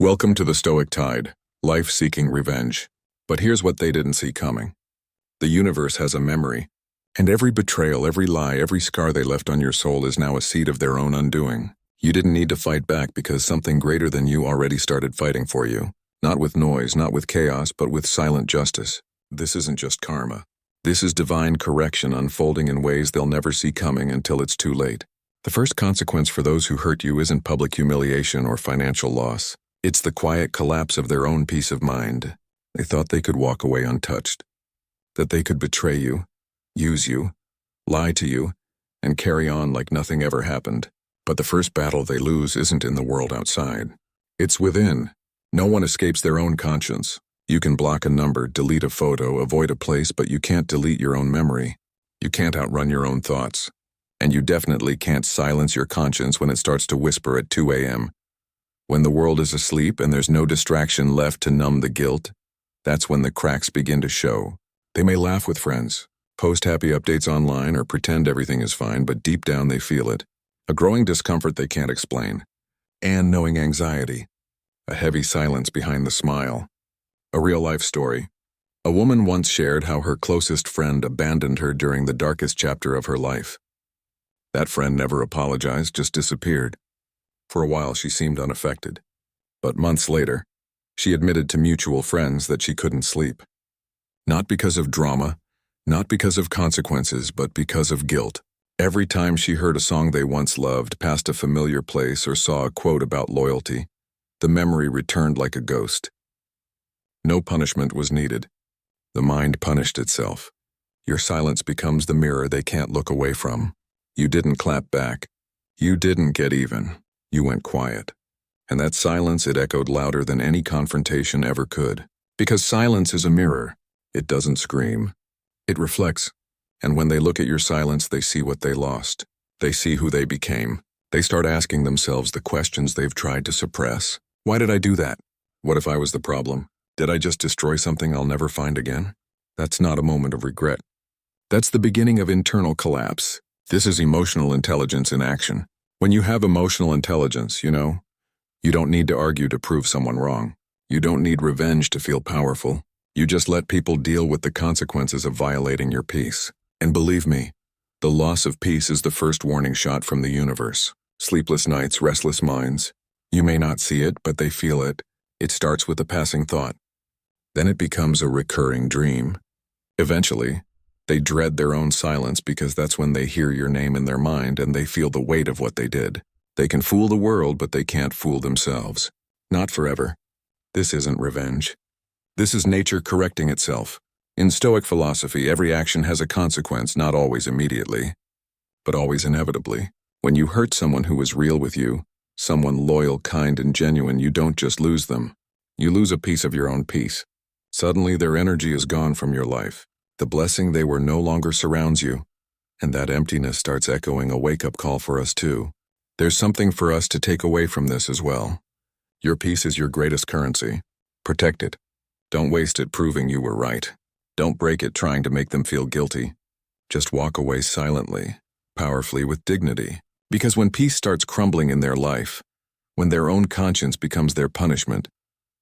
Welcome to the Stoic tide, life seeking revenge. But here's what they didn't see coming. The universe has a memory, and every betrayal, every lie, every scar they left on your soul is now a seed of their own undoing. You didn't need to fight back because something greater than you already started fighting for you. Not with noise, not with chaos, but with silent justice. This isn't just karma. This is divine correction unfolding in ways they'll never see coming until it's too late. The first consequence for those who hurt you isn't public humiliation or financial loss. It's the quiet collapse of their own peace of mind. They thought they could walk away untouched, that they could betray you, use you, lie to you, and carry on like nothing ever happened. But the first battle they lose isn't in the world outside. It's within. No one escapes their own conscience. You can block a number, delete a photo, avoid a place, but you can't delete your own memory. You can't outrun your own thoughts. And you definitely can't silence your conscience when it starts to whisper at 2 a.m. When the world is asleep and there's no distraction left to numb the guilt, that's when the cracks begin to show. They may laugh with friends, post happy updates online, or pretend everything is fine, but deep down they feel it. A growing discomfort they can't explain. And knowing anxiety. A heavy silence behind the smile. A real-life story. A woman once shared how her closest friend abandoned her during the darkest chapter of her life. That friend never apologized, just disappeared. For a while she seemed unaffected. But months later, she admitted to mutual friends that she couldn't sleep. Not because of drama, not because of consequences, but because of guilt. Every time she heard a song they once loved, passed a familiar place, or saw a quote about loyalty, the memory returned like a ghost. No punishment was needed. The mind punished itself. Your silence becomes the mirror they can't look away from. You didn't clap back. You didn't get even. You went quiet. And that silence, it echoed louder than any confrontation ever could. Because silence is a mirror. It doesn't scream. It reflects. And when they look at your silence, they see what they lost. They see who they became. They start asking themselves the questions they've tried to suppress. Why did I do that? What if I was the problem? Did I just destroy something I'll never find again? That's not a moment of regret. That's the beginning of internal collapse. This is emotional intelligence in action. When you have emotional intelligence, you don't need to argue to prove someone wrong. You don't need revenge to feel powerful. You just let people deal with the consequences of violating your peace. And believe me, the loss of peace is the first warning shot from the universe. Sleepless nights, restless minds. You may not see it, but they feel it. It starts with a passing thought. Then it becomes a recurring dream. Eventually, they dread their own silence because that's when they hear your name in their mind and they feel the weight of what they did. They can fool the world, but they can't fool themselves. Not forever. This isn't revenge. This is nature correcting itself. In Stoic philosophy, every action has a consequence, not always immediately, but always inevitably. When you hurt someone who was real with you, someone loyal, kind, and genuine, you don't just lose them. You lose a piece of your own peace. Suddenly, their energy is gone from your life. The blessing they were no longer surrounds you, and that emptiness starts echoing a wake-up call for us too. There's something for us to take away from this as well. Your peace is your greatest currency. Protect it. Don't waste it proving you were right. Don't break it trying to make them feel guilty. Just walk away silently, powerfully, with dignity. Because when peace starts crumbling in their life, when their own conscience becomes their punishment,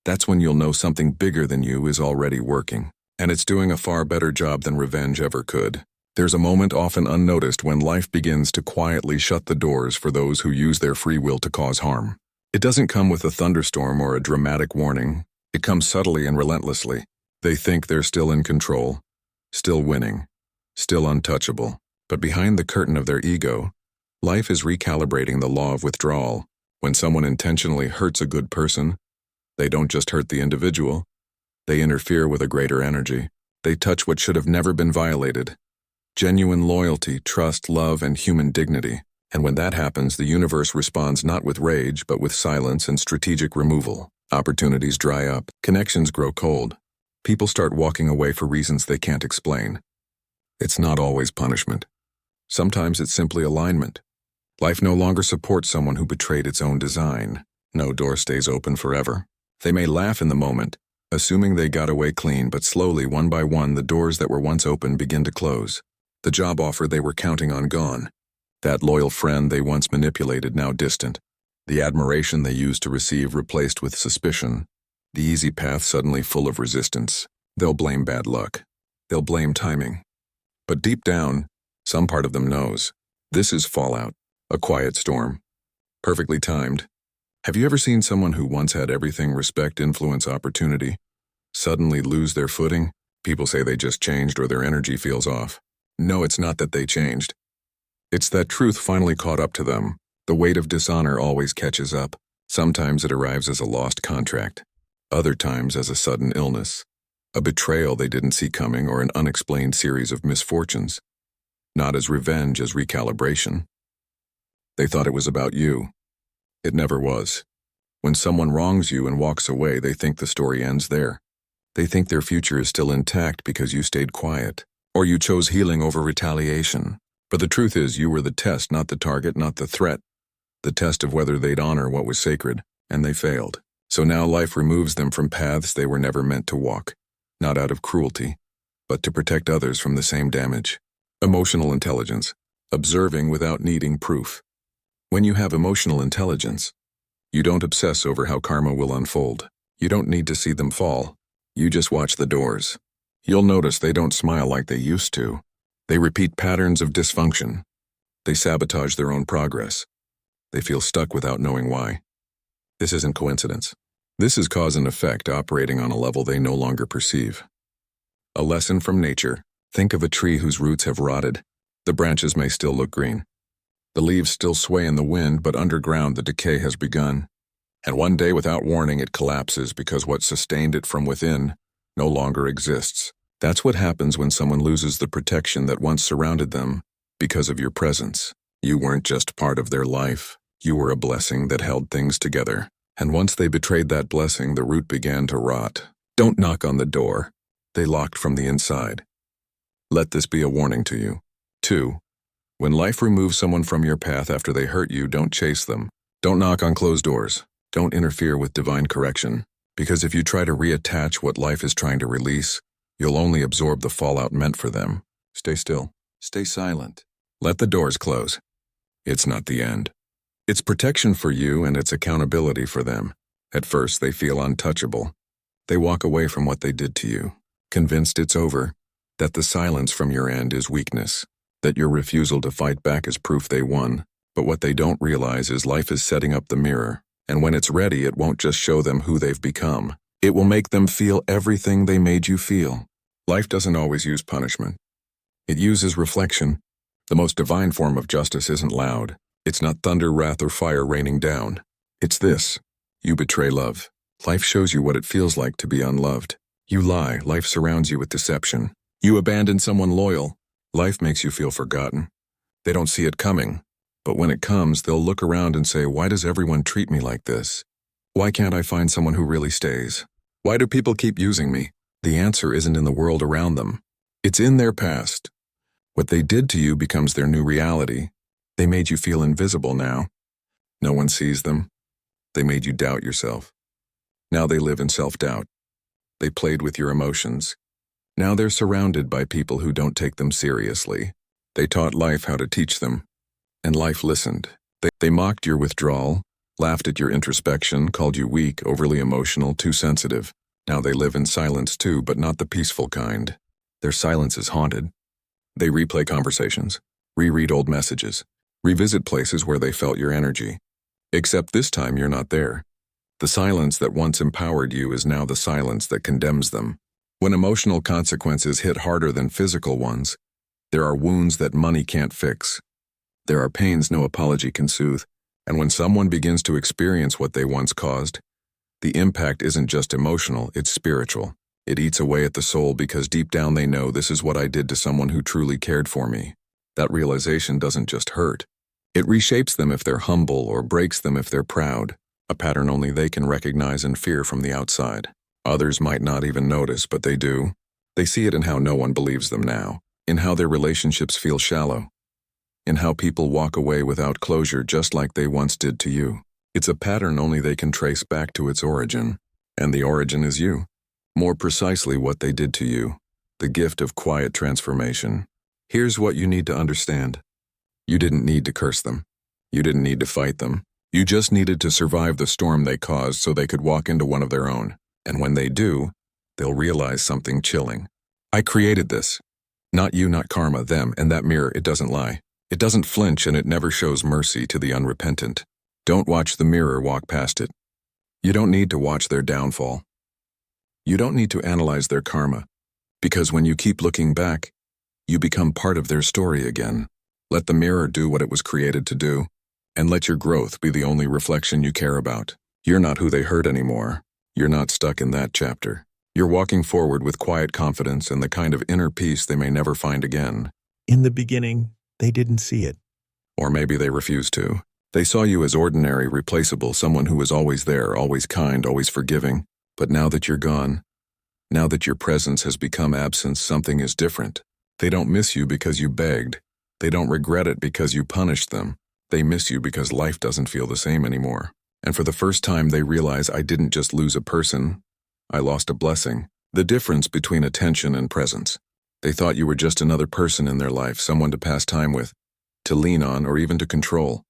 that's when you'll know something bigger than you is already working. And it's doing a far better job than revenge ever could. There's a moment often unnoticed when life begins to quietly shut the doors for those who use their free will to cause harm. It doesn't come with a thunderstorm or a dramatic warning. It comes subtly and relentlessly. They think they're still in control, still winning, still untouchable. But behind the curtain of their ego, life is recalibrating the law of withdrawal. When someone intentionally hurts a good person, they don't just hurt the individual. They interfere with a greater energy. They touch what should have never been violated. Genuine loyalty, trust, love, and human dignity. And when that happens, the universe responds not with rage, but with silence and strategic removal. Opportunities dry up. Connections grow cold. People start walking away for reasons they can't explain. It's not always punishment. Sometimes it's simply alignment. Life no longer supports someone who betrayed its own design. No door stays open forever. They may laugh in the moment, assuming they got away clean, but slowly, one by one, the doors that were once open begin to close. The job offer they were counting on gone. That loyal friend they once manipulated now distant. The admiration they used to receive replaced with suspicion. The easy path suddenly full of resistance. They'll blame bad luck. They'll blame timing. But deep down, some part of them knows. This is fallout, a quiet storm. Perfectly timed. Have you ever seen someone who once had everything, respect, influence, opportunity, suddenly lose their footing? People say they just changed or their energy feels off. No, it's not that they changed. It's that truth finally caught up to them. The weight of dishonor always catches up. Sometimes it arrives as a lost contract. Other times as a sudden illness. A betrayal they didn't see coming or an unexplained series of misfortunes. Not as revenge, as recalibration. They thought it was about you. It never was. When someone wrongs you and walks away, they think the story ends there. They think their future is still intact because you stayed quiet, or you chose healing over retaliation. But the truth is, you were the test, not the target, not the threat. The test of whether they'd honor what was sacred, and they failed. So now life removes them from paths they were never meant to walk, not out of cruelty, but to protect others from the same damage. Emotional intelligence, observing without needing proof. When you have emotional intelligence, you don't obsess over how karma will unfold. You don't need to see them fall. You just watch the doors. You'll notice they don't smile like they used to. They repeat patterns of dysfunction. They sabotage their own progress. They feel stuck without knowing why. This isn't coincidence. This is cause and effect operating on a level they no longer perceive. A lesson from nature. Think of a tree whose roots have rotted. The branches may still look green. The leaves still sway in the wind, but underground the decay has begun. And one day, without warning, it collapses because what sustained it from within no longer exists. That's what happens when someone loses the protection that once surrounded them because of your presence. You weren't just part of their life. You were a blessing that held things together. And once they betrayed that blessing, the root began to rot. Don't knock on the door. They locked from the inside. Let this be a warning to you. 2. When life removes someone from your path after they hurt you, don't chase them. Don't knock on closed doors. Don't interfere with divine correction. Because if you try to reattach what life is trying to release, you'll only absorb the fallout meant for them. Stay still. Stay silent. Let the doors close. It's not the end. It's protection for you and it's accountability for them. At first, they feel untouchable. They walk away from what they did to you, convinced it's over, that the silence from your end is weakness, that your refusal to fight back is proof they won. But what they don't realize is life is setting up the mirror, and when it's ready, it won't just show them who they've become. It will make them feel everything they made you feel. Life doesn't always use punishment. It uses reflection. The most divine form of justice isn't loud. It's not thunder, wrath, or fire raining down. It's this. You betray love. Life shows you what it feels like to be unloved. You lie. Life surrounds you with deception. You abandon someone loyal. Life makes you feel forgotten. They don't see it coming. But when it comes, they'll look around and say, why does everyone treat me like this? Why can't I find someone who really stays? Why do people keep using me? The answer isn't in the world around them. It's in their past. What they did to you becomes their new reality. They made you feel invisible now. No one sees them. They made you doubt yourself. Now they live in self-doubt. They played with your emotions. Now they're surrounded by people who don't take them seriously. They taught life how to teach them, and life listened. They mocked your withdrawal, laughed at your introspection, called you weak, overly emotional, too sensitive. Now they live in silence too, but not the peaceful kind. Their silence is haunted. They replay conversations, reread old messages, revisit places where they felt your energy. Except this time you're not there. The silence that once empowered you is now the silence that condemns them. When emotional consequences hit harder than physical ones, there are wounds that money can't fix. There are pains no apology can soothe. And when someone begins to experience what they once caused, the impact isn't just emotional, it's spiritual. It eats away at the soul because deep down they know this is what I did to someone who truly cared for me. That realization doesn't just hurt. It reshapes them if they're humble or breaks them if they're proud, a pattern only they can recognize and fear from the outside. Others might not even notice, but they do. They see it in how no one believes them now, in how their relationships feel shallow, in how people walk away without closure just like they once did to you. It's a pattern only they can trace back to its origin, and the origin is you. More precisely what they did to you, the gift of quiet transformation. Here's what you need to understand. You didn't need to curse them. You didn't need to fight them. You just needed to survive the storm they caused so they could walk into one of their own. And when they do, they'll realize something chilling. I created this. Not you, not karma, them, and that mirror, it doesn't lie. It doesn't flinch, and it never shows mercy to the unrepentant. Don't watch the mirror, walk past it. You don't need to watch their downfall. You don't need to analyze their karma, because when you keep looking back, you become part of their story again. Let the mirror do what it was created to do, and let your growth be the only reflection you care about. You're not who they hurt anymore. You're not stuck in that chapter. You're walking forward with quiet confidence and the kind of inner peace they may never find again. In the beginning, they didn't see it. Or maybe they refused to. They saw you as ordinary, replaceable, someone who was always there, always kind, always forgiving. But now that you're gone, now that your presence has become absence, something is different. They don't miss you because you begged. They don't regret it because you punished them. They miss you because life doesn't feel the same anymore. And for the first time, they realize, I didn't just lose a person. I lost a blessing. The difference between attention and presence. They thought you were just another person in their life, someone to pass time with, to lean on, or even to control.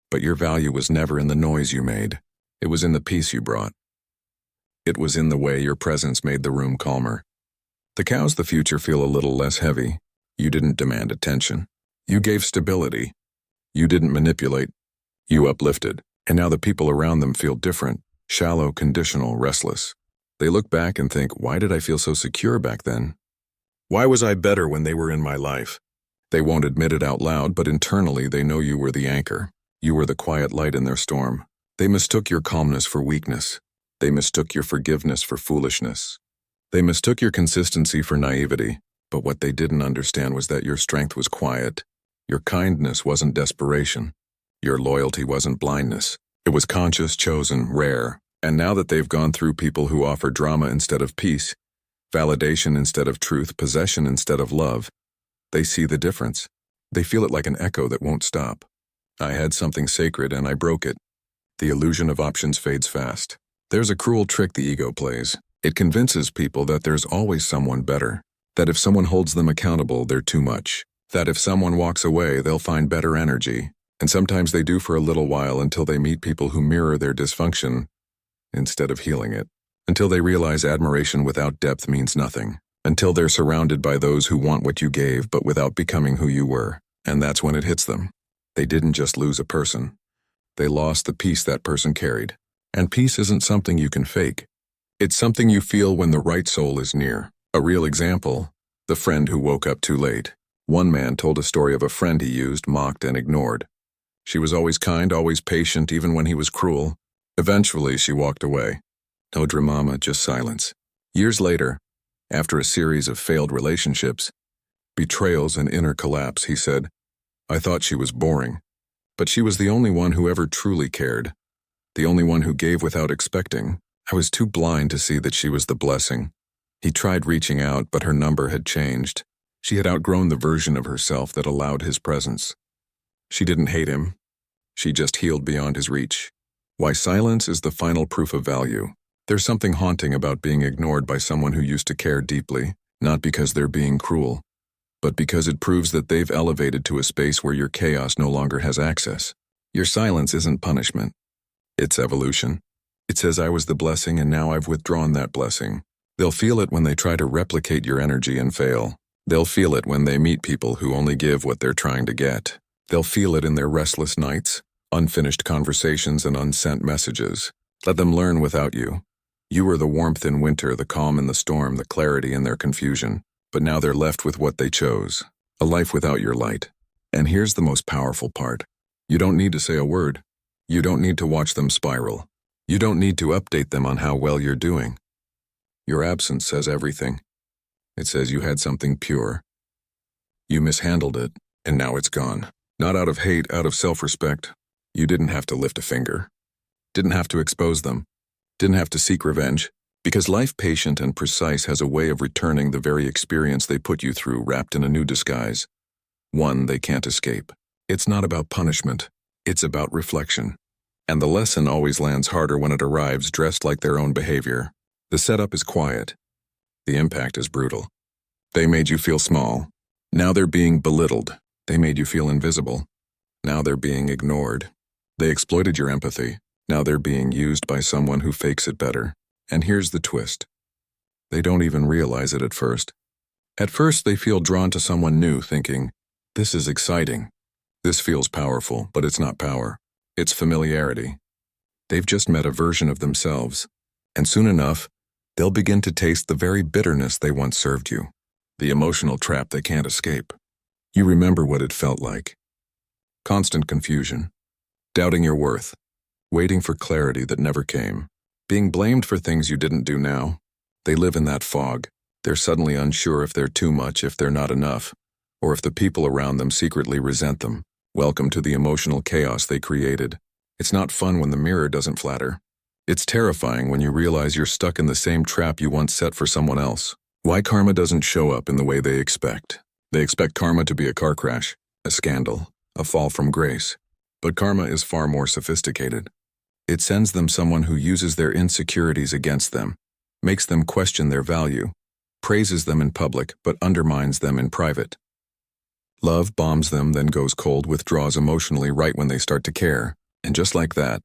But your value was never in the noise you made. It was in the peace you brought. It was in the way your presence made the room calmer. The cows the future feel a little less heavy. You didn't demand attention. You gave stability. You didn't manipulate. You uplifted. And now the people around them feel different, shallow, conditional, restless. They look back and think, why did I feel so secure back then? Why was I better when they were in my life? They won't admit it out loud, but internally they know you were the anchor. You were the quiet light in their storm. They mistook your calmness for weakness. They mistook your forgiveness for foolishness. They mistook your consistency for naivety. But what they didn't understand was that your strength was quiet. Your kindness wasn't desperation. Your loyalty wasn't blindness. It was conscious, chosen, rare. And now that they've gone through people who offer drama instead of peace, validation instead of truth, possession instead of love, they see the difference. They feel it like an echo that won't stop. I had something sacred and I broke it. The illusion of options fades fast. There's a cruel trick the ego plays. It convinces people that there's always someone better. That if someone holds them accountable, they're too much. That if someone walks away, they'll find better energy. And sometimes they do for a little while until they meet people who mirror their dysfunction instead of healing it. Until they realize admiration without depth means nothing. Until they're surrounded by those who want what you gave but without becoming who you were. And that's when it hits them. They didn't just lose a person. They lost the peace that person carried. And peace isn't something you can fake. It's something you feel when the right soul is near. A real example, the friend who woke up too late. One man told a story of a friend he used, mocked, and ignored. She was always kind, always patient, even when he was cruel. Eventually, she walked away. No drama, just silence. Years later, after a series of failed relationships, betrayals, and inner collapse, he said, I thought she was boring. But she was the only one who ever truly cared. The only one who gave without expecting. I was too blind to see that she was the blessing. He tried reaching out, but her number had changed. She had outgrown the version of herself that allowed his presence. She didn't hate him. She just healed beyond his reach. Why silence is the final proof of value. There's something haunting about being ignored by someone who used to care deeply, not because they're being cruel, but because it proves that they've elevated to a space where your chaos no longer has access. Your silence isn't punishment. It's evolution. It says I was the blessing and now I've withdrawn that blessing. They'll feel it when they try to replicate your energy and fail. They'll feel it when they meet people who only give what they're trying to get. They'll feel it in their restless nights, unfinished conversations, and unsent messages. Let them learn without you. You were the warmth in winter, the calm in the storm, the clarity in their confusion. But now they're left with what they chose, a life without your light. And here's the most powerful part. You don't need to say a word. You don't need to watch them spiral. You don't need to update them on how well you're doing. Your absence says everything. It says you had something pure. You mishandled it, and now it's gone. Not out of hate, out of self-respect. You didn't have to lift a finger. Didn't have to expose them. Didn't have to seek revenge. Because life, patient and precise, has a way of returning the very experience they put you through wrapped in a new disguise. One they can't escape. It's not about punishment. It's about reflection. And the lesson always lands harder when it arrives dressed like their own behavior. The setup is quiet. The impact is brutal. They made you feel small. Now they're being belittled. They made you feel invisible. Now they're being ignored. They exploited your empathy. Now they're being used by someone who fakes it better. And here's the twist. They don't even realize it at first. At first, they feel drawn to someone new, thinking, this is exciting. This feels powerful, but it's not power. It's familiarity. They've just met a version of themselves. And soon enough, they'll begin to taste the very bitterness they once served you. The emotional trap they can't escape. You remember what it felt like. Constant confusion. Doubting your worth. Waiting for clarity that never came. Being blamed for things you didn't do now. They live in that fog. They're suddenly unsure if they're too much, if they're not enough, or if the people around them secretly resent them. Welcome to the emotional chaos they created. It's not fun when the mirror doesn't flatter. It's terrifying when you realize you're stuck in the same trap you once set for someone else. Why karma doesn't show up in the way they expect. They expect karma to be a car crash, a scandal, a fall from grace. But karma is far more sophisticated. It sends them someone who uses their insecurities against them, makes them question their value, praises them in public but undermines them in private. Love bombs them, then goes cold, withdraws emotionally right when they start to care. And just like that,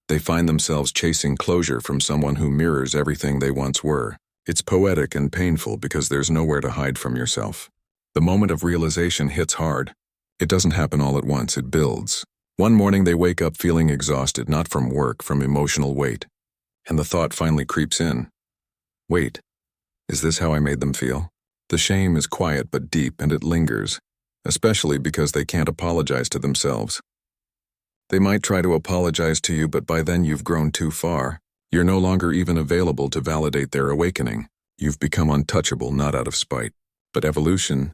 they find themselves chasing closure from someone who mirrors everything they once were. It's poetic and painful because there's nowhere to hide from yourself. The moment of realization hits hard. It doesn't happen all at once, it builds. One morning they wake up feeling exhausted, not from work, from emotional weight. And the thought finally creeps in. Wait, is this how I made them feel? The shame is quiet but deep, and it lingers, especially because they can't apologize to themselves. They might try to apologize to you, but by then you've grown too far. You're no longer even available to validate their awakening. You've become untouchable, not out of spite, but evolution.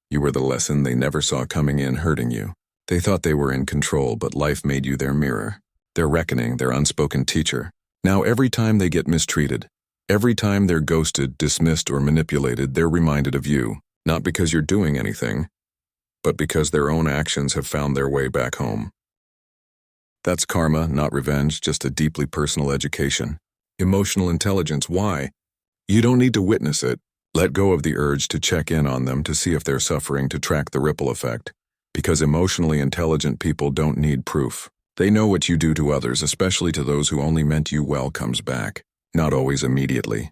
You were the lesson they never saw coming in, hurting you. They thought they were in control, but life made you their mirror, their reckoning, their unspoken teacher. Now every time they get mistreated, every time they're ghosted, dismissed, or manipulated, they're reminded of you, not because you're doing anything, but because their own actions have found their way back home. That's karma, not revenge, just a deeply personal education. Emotional intelligence. Why? You don't need to witness it. Let go of the urge to check in on them to see if they're suffering, to track the ripple effect. Because emotionally intelligent people don't need proof. They know what you do to others, especially to those who only meant you well, comes back. Not always immediately.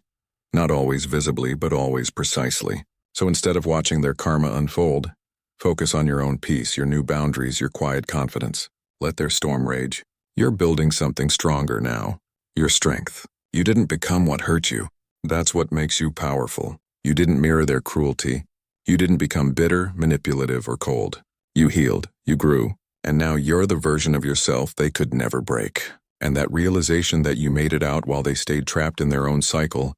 Not always visibly, but always precisely. So instead of watching their karma unfold, focus on your own peace, your new boundaries, your quiet confidence. Let their storm rage. You're building something stronger now. Your strength. You didn't become what hurt you. That's what makes you powerful. You didn't mirror their cruelty. You didn't become bitter, manipulative, or cold. You healed, you grew, and now you're the version of yourself they could never break. And that realization that you made it out while they stayed trapped in their own cycle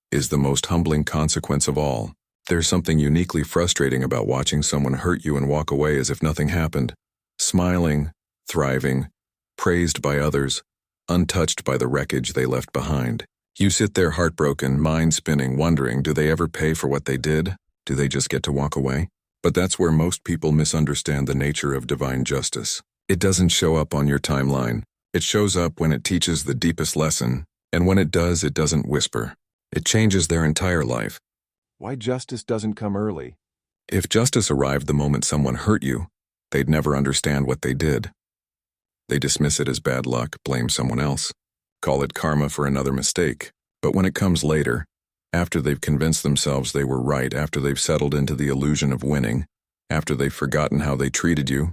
is the most humbling consequence of all. There's something uniquely frustrating about watching someone hurt you and walk away as if nothing happened, smiling, thriving, praised by others, untouched by the wreckage they left behind. You sit there heartbroken, mind spinning, wondering, do they ever pay for what they did? Do they just get to walk away? But that's where most people misunderstand the nature of divine justice. It doesn't show up on your timeline. It shows up when it teaches the deepest lesson, and when it does, it doesn't whisper. It changes their entire life. Why justice doesn't come early? If justice arrived the moment someone hurt you, they'd never understand what they did. They dismiss it as bad luck, blame someone else, call it karma for another mistake. But when it comes later, after they've convinced themselves they were right, after they've settled into the illusion of winning, after they've forgotten how they treated you,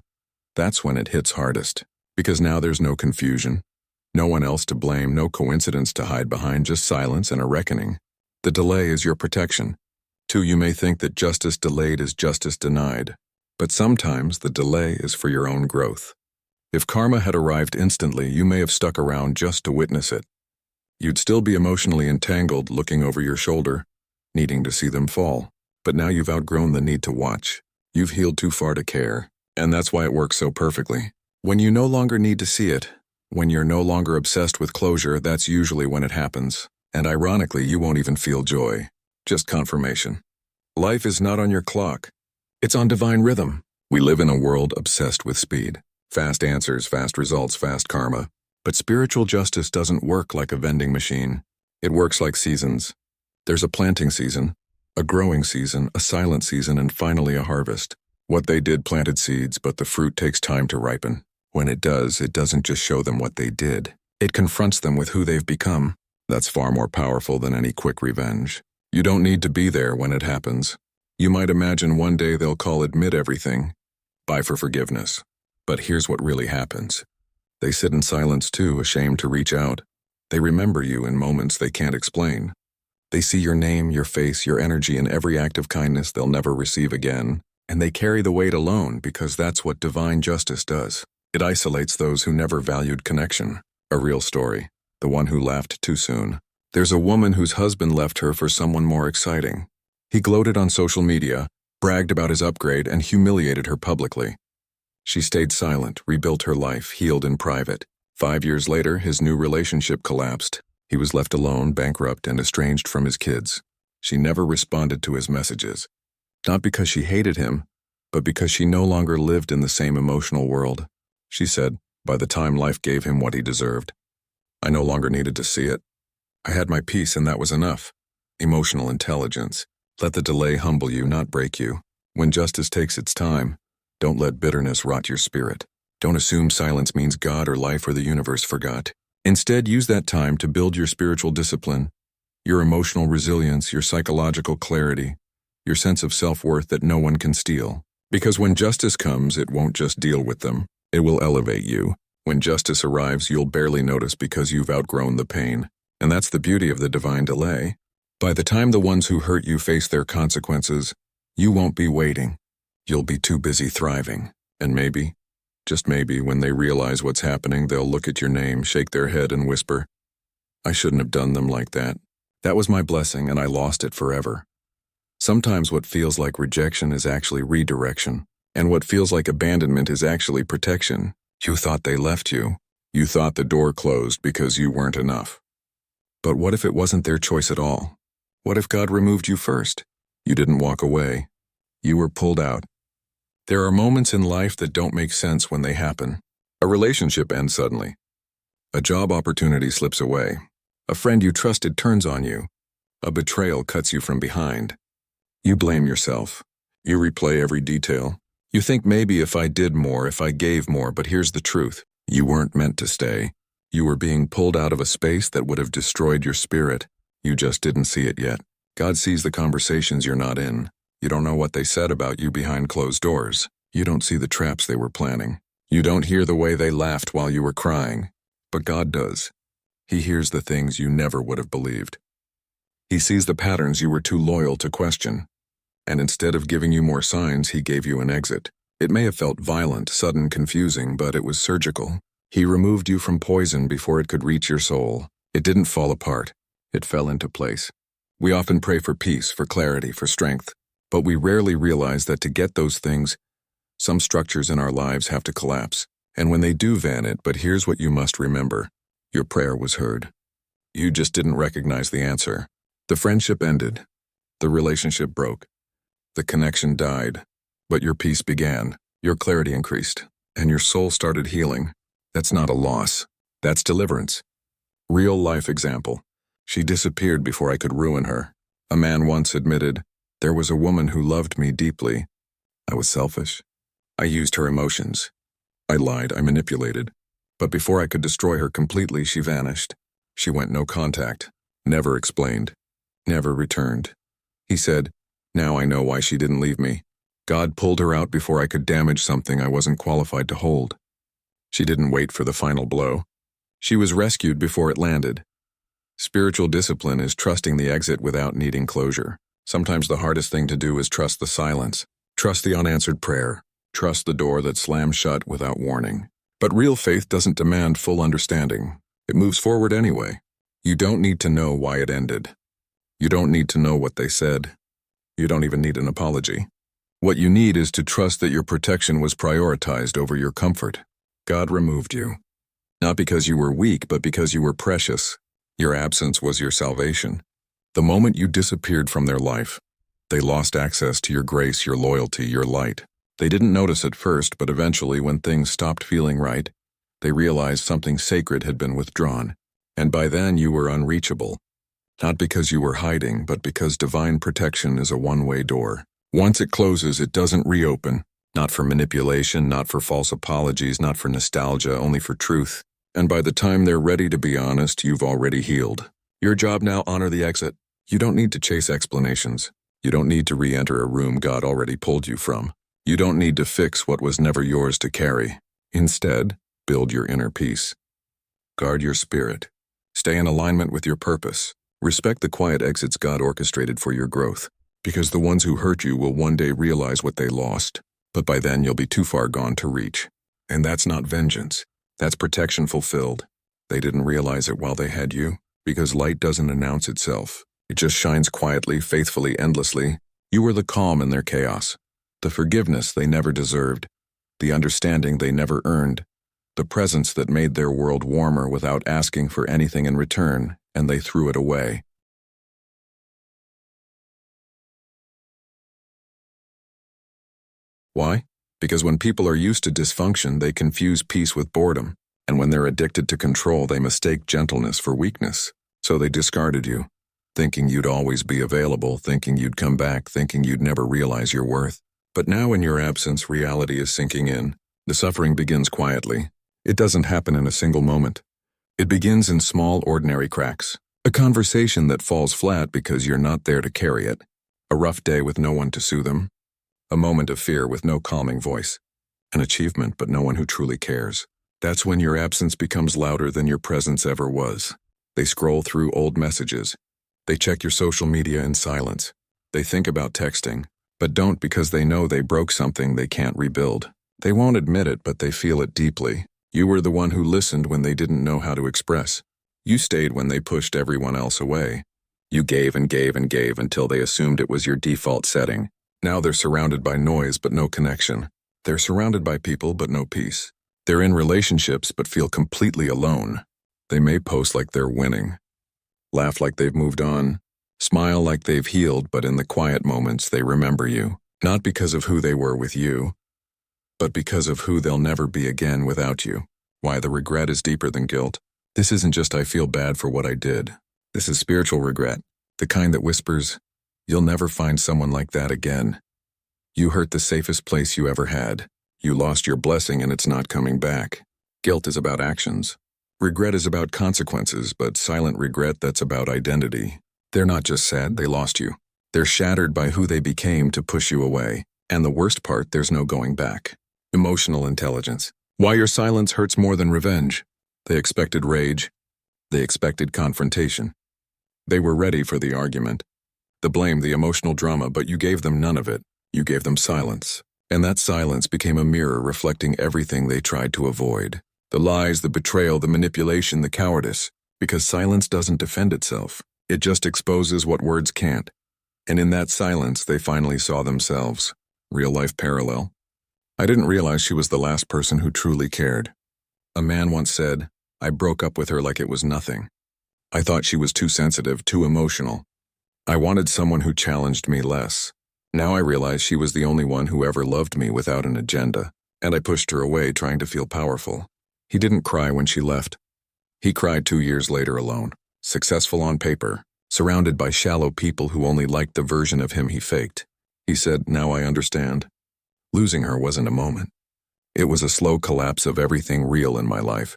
that's when it hits hardest. Because now there's no confusion, no one else to blame, no coincidence to hide behind, just silence and a reckoning. The delay is your protection. Too, you may think that justice delayed is justice denied, but sometimes the delay is for your own growth. If karma had arrived instantly, you may have stuck around just to witness it. You'd still be emotionally entangled, looking over your shoulder, needing to see them fall. But now you've outgrown the need to watch. You've healed too far to care, and that's why it works so perfectly. When you no longer need to see it, when you're no longer obsessed with closure, that's usually when it happens. And ironically, you won't even feel joy, just confirmation. Life is not on your clock. It's on divine rhythm. We live in a world obsessed with speed. Fast answers, fast results, fast karma. But spiritual justice doesn't work like a vending machine. It works like seasons. There's a planting season, a growing season, a silent season, and finally a harvest. What they did planted seeds, but the fruit takes time to ripen. When it does, it doesn't just show them what they did. It confronts them with who they've become. That's far more powerful than any quick revenge. You don't need to be there when it happens. You might imagine one day they'll call admit everything, bye for forgiveness. But here's what really happens. They sit in silence too, ashamed to reach out. They remember you in moments they can't explain. They see your name, your face, your energy in every act of kindness they'll never receive again, and they carry the weight alone because that's what divine justice does. It isolates those who never valued connection. A real story. The one who laughed too soon. There's a woman whose husband left her for someone more exciting. He gloated on social media, bragged about his upgrade, and humiliated her publicly. She stayed silent, rebuilt her life, healed in private. 5 years later, his new relationship collapsed. He was left alone, bankrupt, and estranged from his kids. She never responded to his messages. Not because she hated him, but because she no longer lived in the same emotional world. She said, by the time life gave him what he deserved, I no longer needed to see it. I had my peace and that was enough. Emotional intelligence. Let the delay humble you, not break you. When justice takes its time, don't let bitterness rot your spirit. Don't assume silence means God or life or the universe forgot. Instead, use that time to build your spiritual discipline, your emotional resilience, your psychological clarity, your sense of self-worth that no one can steal. Because when justice comes, it won't just deal with them. It will elevate you. When justice arrives, you'll barely notice because you've outgrown the pain. And that's the beauty of the divine delay. By the time the ones who hurt you face their consequences, you won't be waiting. You'll be too busy thriving. And maybe, just maybe, when they realize what's happening, they'll look at your name, shake their head, and whisper, I shouldn't have done them like that. That was my blessing, and I lost it forever. Sometimes what feels like rejection is actually redirection. And what feels like abandonment is actually protection. You thought they left you. You thought the door closed because you weren't enough. But what if it wasn't their choice at all? What if God removed you first? You didn't walk away. You were pulled out. There are moments in life that don't make sense when they happen. A relationship ends suddenly. A job opportunity slips away. A friend you trusted turns on you. A betrayal cuts you from behind. You blame yourself. You replay every detail. You think maybe if I did more, if I gave more, but here's the truth. You weren't meant to stay. You were being pulled out of a space that would have destroyed your spirit. You just didn't see it yet. God sees the conversations you're not in. You don't know what they said about you behind closed doors. You don't see the traps they were planning. You don't hear the way they laughed while you were crying. But God does. He hears the things you never would have believed. He sees the patterns you were too loyal to question. And instead of giving you more signs, he gave you an exit. It may have felt violent, sudden, confusing, but it was surgical. He removed you from poison before it could reach your soul. It didn't fall apart. It fell into place. We often pray for peace, for clarity, for strength, but we rarely realize that to get those things, some structures in our lives have to collapse. And when they do vanish, but here's what you must remember. Your prayer was heard. You just didn't recognize the answer. The friendship ended. The relationship broke. The connection died, but your peace began, your clarity increased, and your soul started healing. That's not a loss. That's deliverance. Real life example. She disappeared before I could ruin her. A man once admitted, there was a woman who loved me deeply. I was selfish. I used her emotions. I lied, I manipulated. But before I could destroy her completely, she vanished. She went no contact, never explained, never returned. He said, now I know why she didn't leave me. God pulled her out before I could damage something I wasn't qualified to hold. She didn't wait for the final blow. She was rescued before it landed. Spiritual discipline is trusting the exit without needing closure. Sometimes the hardest thing to do is trust the silence. Trust the unanswered prayer. Trust the door that slams shut without warning. But real faith doesn't demand full understanding. It moves forward anyway. You don't need to know why it ended. You don't need to know what they said. You don't even need an apology. What you need is to trust that your protection was prioritized over your comfort. God removed you. Not because you were weak, but because you were precious. Your absence was your salvation. The moment you disappeared from their life, they lost access to your grace, your loyalty, your light. They didn't notice at first, but eventually when things stopped feeling right, they realized something sacred had been withdrawn. And by then you were unreachable. Not because you were hiding, but because divine protection is a one-way door. Once it closes, it doesn't reopen. Not for manipulation, not for false apologies, not for nostalgia, only for truth. And by the time they're ready to be honest, you've already healed. Your job now, honor the exit. You don't need to chase explanations. You don't need to re-enter a room God already pulled you from. You don't need to fix what was never yours to carry. Instead, build your inner peace. Guard your spirit. Stay in alignment with your purpose. Respect the quiet exits God orchestrated for your growth, because the ones who hurt you will one day realize what they lost, but by then you'll be too far gone to reach. And that's not vengeance. That's protection fulfilled. They didn't realize it while they had you, because light doesn't announce itself. It just shines quietly, faithfully, endlessly. You were the calm in their chaos, the forgiveness they never deserved, the understanding they never earned, the presence that made their world warmer without asking for anything in return, and they threw it away. Why? Because when people are used to dysfunction, they confuse peace with boredom, and when they're addicted to control, they mistake gentleness for weakness. So they discarded you, thinking you'd always be available, thinking you'd come back, thinking you'd never realize your worth. But now in your absence, reality is sinking in. The suffering begins quietly. It doesn't happen in a single moment. It begins in small, ordinary cracks. A conversation that falls flat because you're not there to carry it. A rough day with no one to soothe them. A moment of fear with no calming voice. An achievement, but no one who truly cares. That's when your absence becomes louder than your presence ever was. They scroll through old messages. They check your social media in silence. They think about texting, but don't because they know they broke something they can't rebuild. They won't admit it, but they feel it deeply. You were the one who listened when they didn't know how to express. You stayed when they pushed everyone else away. You gave and gave and gave until they assumed it was your default setting. Now they're surrounded by noise but no connection. They're surrounded by people but no peace. They're in relationships but feel completely alone. They may post like they're winning, laugh like they've moved on, smile like they've healed, but in the quiet moments they remember you, not because of who they were with you, but because of who they'll never be again without you. Why the regret is deeper than guilt. This isn't just I feel bad for what I did. This is spiritual regret, the kind that whispers, you'll never find someone like that again. You hurt the safest place you ever had. You lost your blessing and it's not coming back. Guilt is about actions. Regret is about consequences, but silent regret, that's about identity. They're not just sad, they lost you. They're shattered by who they became to push you away. And the worst part, there's no going back. Emotional intelligence. Why your silence hurts more than revenge. They expected rage. They expected confrontation. They were ready for the argument, the blame, the emotional drama, but you gave them none of it. You gave them silence. And that silence became a mirror reflecting everything they tried to avoid. The lies, the betrayal, the manipulation, the cowardice. Because silence doesn't defend itself. It just exposes what words can't. And in that silence, they finally saw themselves. Real-life parallel. I didn't realize she was the last person who truly cared. A man once said, I broke up with her like it was nothing. I thought she was too sensitive, too emotional. I wanted someone who challenged me less. Now I realize she was the only one who ever loved me without an agenda, and I pushed her away trying to feel powerful. He didn't cry when she left. He cried 2 years later alone, successful on paper, surrounded by shallow people who only liked the version of him he faked. He said, now I understand. Losing her wasn't a moment. It was a slow collapse of everything real in my life.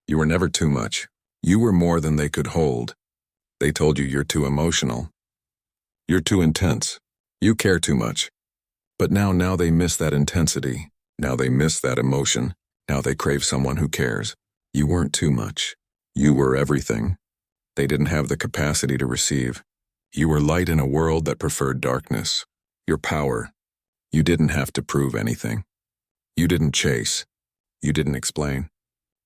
You were never too much. You were more than they could hold. They told you you're too emotional. You're too intense. You care too much. But now they miss that intensity. Now they miss that emotion. Now they crave someone who cares. You weren't too much. You were everything. They didn't have the capacity to receive. You were light in a world that preferred darkness. Your power. You didn't have to prove anything. You didn't chase. You didn't explain.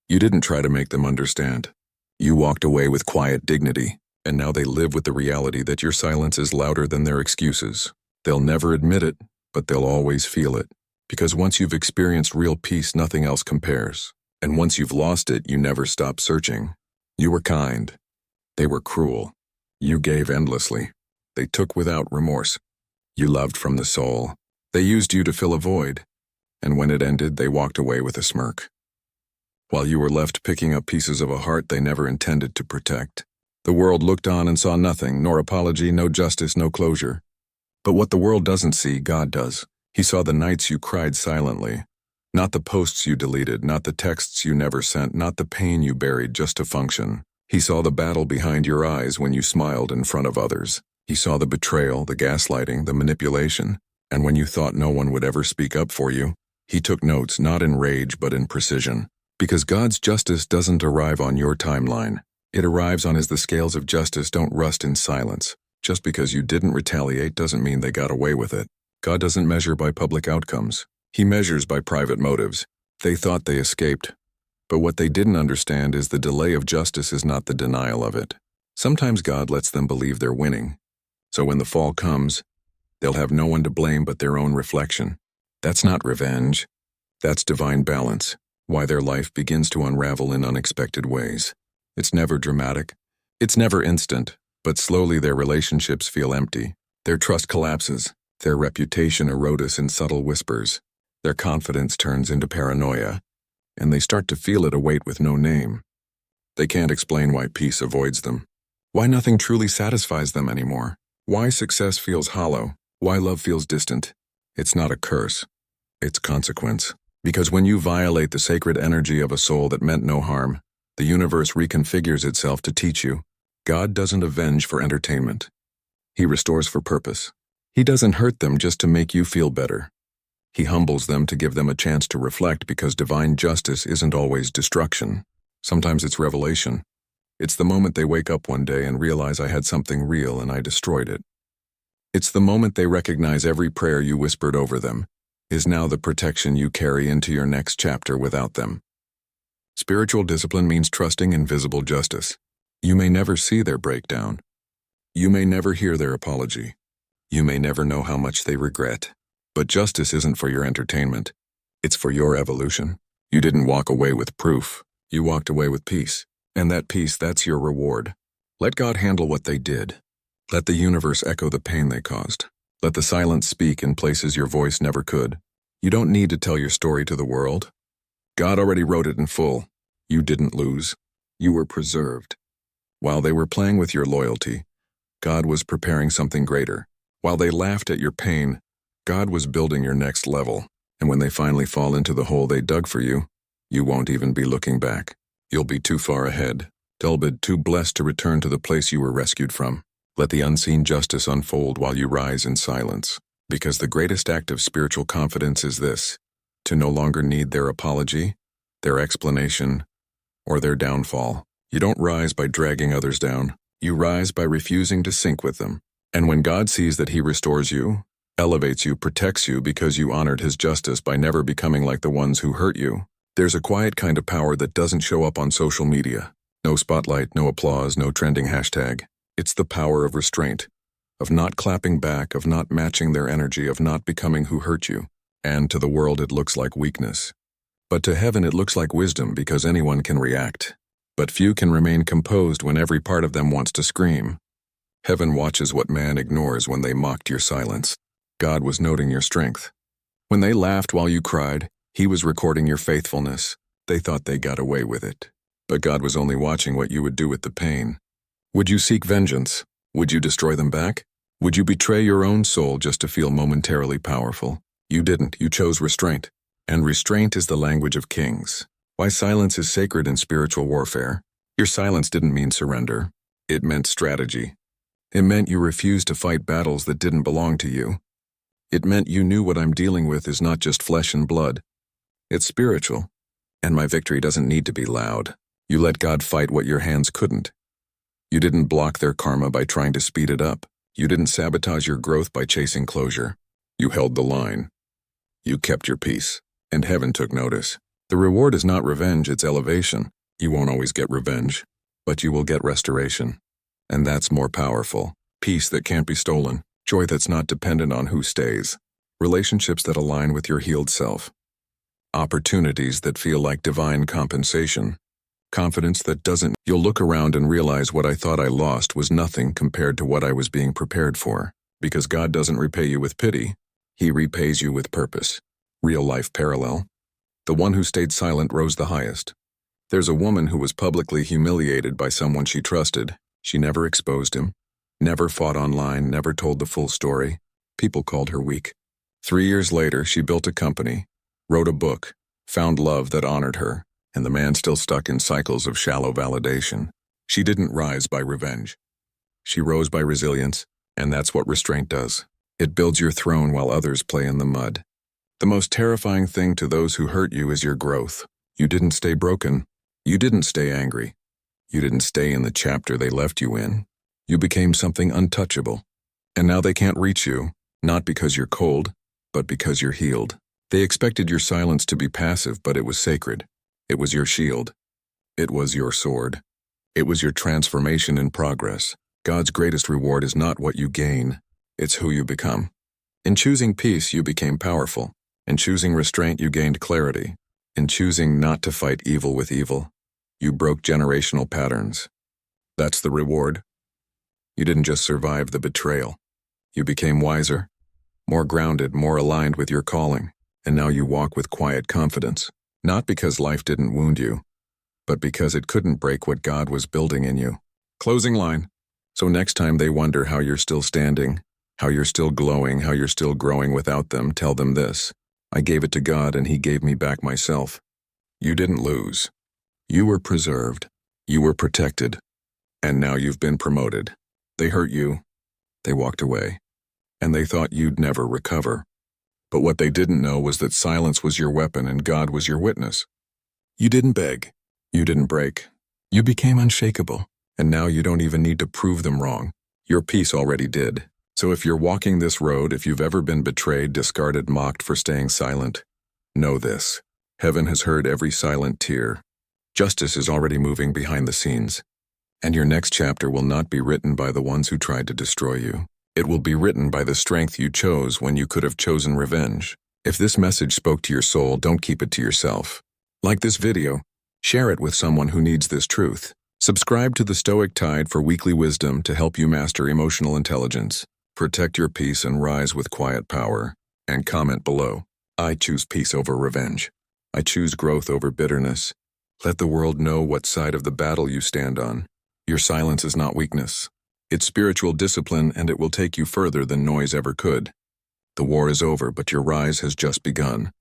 You didn't try to make them understand. You walked away with quiet dignity, and now they live with the reality that your silence is louder than their excuses. They'll never admit it, but they'll always feel it. Because once you've experienced real peace, nothing else compares. And once you've lost it, you never stop searching. You were kind. They were cruel. You gave endlessly. They took without remorse. You loved from the soul. They used you to fill a void. And when it ended, they walked away with a smirk. While you were left picking up pieces of a heart they never intended to protect. The world looked on and saw nothing, nor apology, no justice, no closure. But what the world doesn't see, God does. He saw the nights you cried silently. Not the posts you deleted, not the texts you never sent, not the pain you buried just to function. He saw the battle behind your eyes when you smiled in front of others. He saw the betrayal, the gaslighting, the manipulation. And when you thought no one would ever speak up for you, he took notes not in rage but in precision. Because God's justice doesn't arrive on your timeline. It arrives on as the scales of justice don't rust in silence. Just because you didn't retaliate doesn't mean they got away with it. God doesn't measure by public outcomes. He measures by private motives. They thought they escaped. But what they didn't understand is the delay of justice is not the denial of it. Sometimes God lets them believe they're winning. So when the fall comes, they'll have no one to blame but their own reflection. That's not revenge. That's divine balance. Why their life begins to unravel in unexpected ways. It's never dramatic. It's never instant, but slowly their relationships feel empty. Their trust collapses. Their reputation erodes in subtle whispers. Their confidence turns into paranoia, and they start to feel it await with no name. They can't explain why peace avoids them, why nothing truly satisfies them anymore, why success feels hollow, why love feels distant. It's not a curse. It's consequence. Because when you violate the sacred energy of a soul that meant no harm, the universe reconfigures itself to teach you. God doesn't avenge for entertainment. He restores for purpose. He doesn't hurt them just to make you feel better. He humbles them to give them a chance to reflect because divine justice isn't always destruction. Sometimes it's revelation. It's the moment they wake up one day and realize I had something real and I destroyed it. It's the moment they recognize every prayer you whispered over them is now the protection you carry into your next chapter without them. Spiritual discipline means trusting invisible justice. You may never see their breakdown. You may never hear their apology. You may never know how much they regret. But justice isn't for your entertainment. It's for your evolution. You didn't walk away with proof. You walked away with peace. And that peace, that's your reward. Let God handle what they did. Let the universe echo the pain they caused. Let the silence speak in places your voice never could. You don't need to tell your story to the world. God already wrote it in full. You didn't lose. You were preserved. While they were playing with your loyalty, God was preparing something greater. While they laughed at your pain, God was building your next level. And when they finally fall into the hole they dug for you, you won't even be looking back. You'll be too far ahead, too blessed to return to the place you were rescued from. Let the unseen justice unfold while you rise in silence. Because the greatest act of spiritual confidence is this: to no longer need their apology, their explanation, or their downfall. You don't rise by dragging others down. You rise by refusing to sink with them. And when God sees that He restores you, elevates you, protects you because you honored His justice by never becoming like the ones who hurt you, there's a quiet kind of power that doesn't show up on social media. No spotlight, no applause, no trending hashtag. It's the power of restraint, of not clapping back, of not matching their energy, of not becoming who hurt you. And to the world it looks like weakness. But to heaven it looks like wisdom because anyone can react. But few can remain composed when every part of them wants to scream. Heaven watches what man ignores when they mocked your silence. God was noting your strength. When they laughed while you cried, He was recording your faithfulness. They thought they got away with it. But God was only watching what you would do with the pain. Would you seek vengeance? Would you destroy them back? Would you betray your own soul just to feel momentarily powerful? You didn't. You chose restraint. And restraint is the language of kings. Why silence is sacred in spiritual warfare. Your silence didn't mean surrender. It meant strategy. It meant you refused to fight battles that didn't belong to you. It meant you knew what I'm dealing with is not just flesh and blood. It's spiritual. And my victory doesn't need to be loud. You let God fight what your hands couldn't. You didn't block their karma by trying to speed it up. You didn't sabotage your growth by chasing closure. You held the line. You kept your peace. And heaven took notice. The reward is not revenge, it's elevation. You won't always get revenge, but you will get restoration. And that's more powerful. Peace that can't be stolen. Joy that's not dependent on who stays. Relationships that align with your healed self. Opportunities that feel like divine compensation. Confidence that doesn't. You'll look around and realize what I thought I lost was nothing compared to what I was being prepared for. Because God doesn't repay you with pity. He repays you with purpose. Real life parallel. The one who stayed silent rose the highest. There's a woman who was publicly humiliated by someone she trusted. She never exposed him. Never fought online, never told the full story. People called her weak. 3 years later, she built a company, wrote a book, found love that honored her, and the man still stuck in cycles of shallow validation. She didn't rise by revenge. She rose by resilience, and that's what restraint does. It builds your throne while others play in the mud. The most terrifying thing to those who hurt you is your growth. You didn't stay broken. You didn't stay angry. You didn't stay in the chapter they left you in. You became something untouchable. And now they can't reach you, not because you're cold, but because you're healed. They expected your silence to be passive, but it was sacred. It was your shield. It was your sword. It was your transformation in progress. God's greatest reward is not what you gain, it's who you become. In choosing peace, you became powerful. In choosing restraint, you gained clarity. In choosing not to fight evil with evil, you broke generational patterns. That's the reward. You didn't just survive the betrayal. You became wiser, more grounded, more aligned with your calling, and now you walk with quiet confidence, not because life didn't wound you, but because it couldn't break what God was building in you. Closing line. So next time they wonder how you're still standing, how you're still glowing, how you're still growing without them, tell them this: I gave it to God and He gave me back myself. You didn't lose. You were preserved. You were protected. And now you've been promoted. They hurt you. They walked away. And they thought you'd never recover. But what they didn't know was that silence was your weapon and God was your witness. You didn't beg. You didn't break. You became unshakable. And now you don't even need to prove them wrong. Your peace already did. So if you're walking this road, if you've ever been betrayed, discarded, mocked for staying silent, know this: heaven has heard every silent tear. Justice is already moving behind the scenes. And your next chapter will not be written by the ones who tried to destroy you. It will be written by the strength you chose when you could have chosen revenge. If this message spoke to your soul, don't keep it to yourself. Like this video, share it with someone who needs this truth. Subscribe to the Stoic Tide for weekly wisdom to help you master emotional intelligence. Protect your peace and rise with quiet power. And comment below: I choose peace over revenge. I choose growth over bitterness. Let the world know what side of the battle you stand on. Your silence is not weakness. It's spiritual discipline, and it will take you further than noise ever could. The war is over, but your rise has just begun.